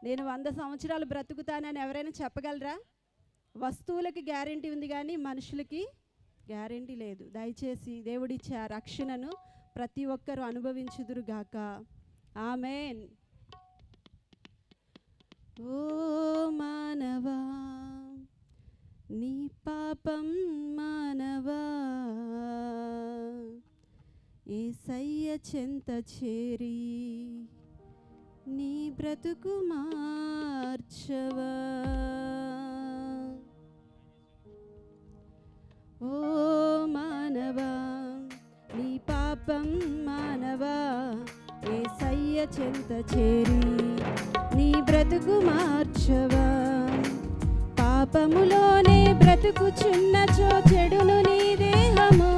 నేను 100 సంవత్సరాలు బ్రతుకుతానని ఎవరైనా చెప్పగలరా? వస్తువులకి గ్యారెంటీ ఉంది కానీ మనుషులకి గ్యారెంటీ లేదు. దయచేసి దేవుడిచ్చే ఆ రక్షణను ప్రతి ఒక్కరూ అనుభవించుదురుగాక. ఆమేన్. ఓ మానవా, నీ పాపం మానవా, యేసయ్య చెంత చేరి నీ బ్రతుకు మార్చవా. ఓ మానవా, నీ పాపం మానవా, యేసయ్య చెంత చేరి నీ బ్రతుకు మార్చవా. పాపములోనే బ్రతుకుచున్నచో చెడును నీ దేహము,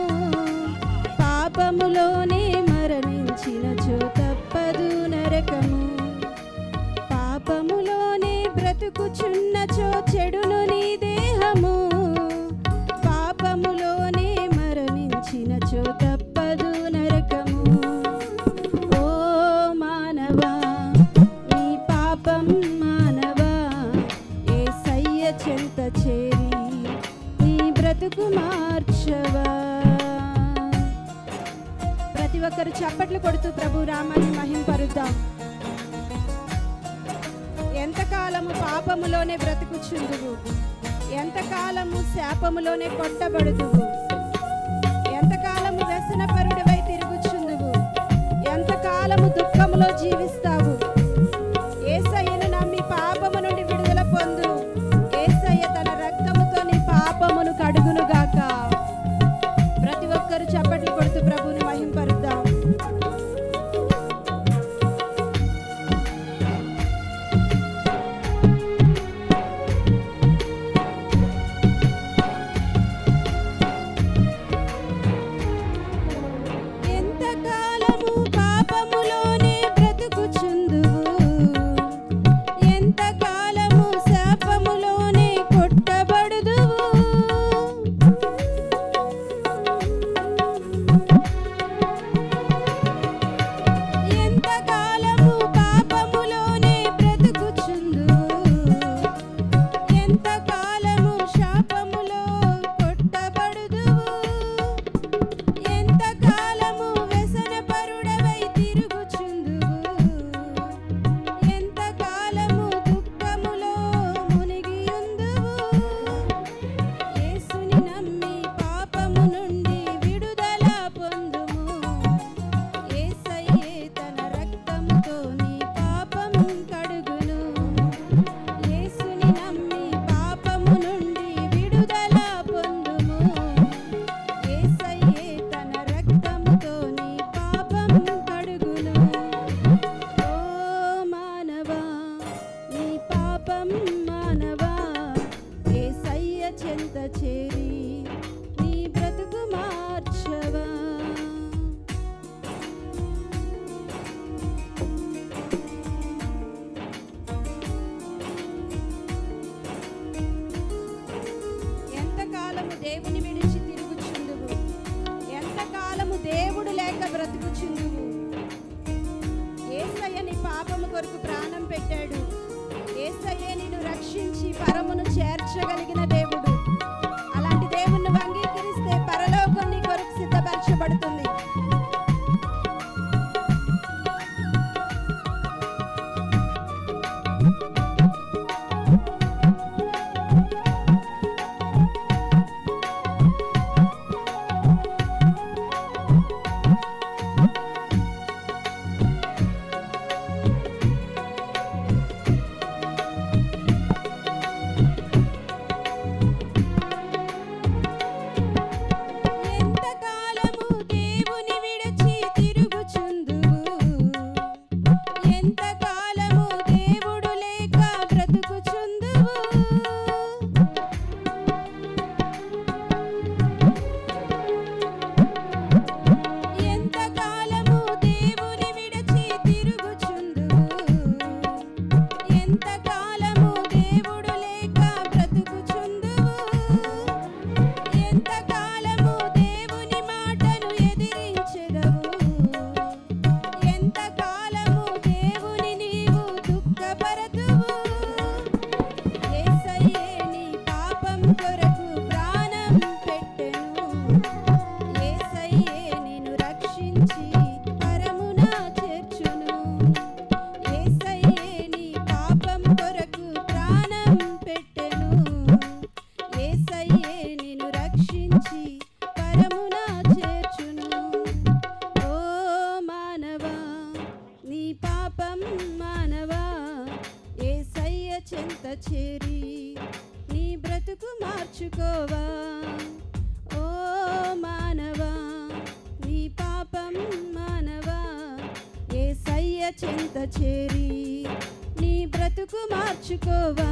పాపములోనే మరణించినచో తప్పదు నరకము. పాపములోనే బ్రతుకుచున్నచో చెడును నీ దేహము, పాపములోనే మరణించినచో తప్పదు నరకము. ఓ మానవా, నీ పాపం మానవా, యేసయ్య చెంత చేరి నీ బ్రతుకు మార్చవా. ప్రతి ఒక్కరు చప్పట్లు కొడుతూ ప్రభు నామాన్ని మహింపరుద్దాం. ఎంతకాలము పాపములోనే బ్రతుకుచుందువు, ఎంతకాలము శాపములోనే కొట్టబడుదువు, ఎంతకాలము వ్యసనపరుడివై తిరుగుచుందువు, ఎంతకాలము దుఃఖములో జీవిస్తావు. యేసయ్యను నమ్మి పాపము నుండి విడుదల పొందు. యేసయ్య తన రక్తముతో నీ పాపమును కడుగునుగాక. ప్రతి ఒక్కరు చప్పట్లు కొడుతూ ప్రభువుని మహింపరుద్దాం. ఎంతకాలము పాపములోనే బ్రతుకుచుందువు, ఎంతకాలము శాపములోనే కొట్టబడుదువు. ఎంతకాలము పాపములోనే బ్రతుకుచుందువు, ఎంతకాలము శాపములో కొట్టబడుదువు. ఎంతకాలము వ్యసనపరుడవై తిరుగుచుందువు, ఎంతకాలము దుఃఖములో మునిగియుందువు. యేసుని నమ్మి పాపము నుండి విడుదల పొందుము. యేసయ్యే తన రక్తముతో నీ పాపం కడుగును. యేసుని నమ్మి పాపము నుండి విడుదల పొందుము. యేసయ్యే తన రక్తముతో నీ పాపం కడుగును. ఓ మానవా, నీ పాపం మానవా, యేసయ్య చెంత చేరి నీ బ్రతుకు మార్చవా. ఎంతకాలము దేవుని విడిచి తిరుగుచుందువు, ఎంతకాలము దేవుడు లేక బ్రతుకుచుందువు. యేసయ్య నీ పాపము కొరకు ప్రాణం పెట్టాడు. యేసయ్యే నిన్ను రక్షించి పరమును చేర్చగలిగిన దేవుడు. అలాంటి దేవుణ్ణి అంగీకరిస్తే పరలోకం నీ కొరకు సిద్ధపరచబడుతుంది. చేరి నీ బ్రతుకు మార్చుకోవా. ఓ మానవా, నీ పాపం మానవా, యేసయ్య చెంత చేరి నీ బ్రతుకు మార్చుకోవా.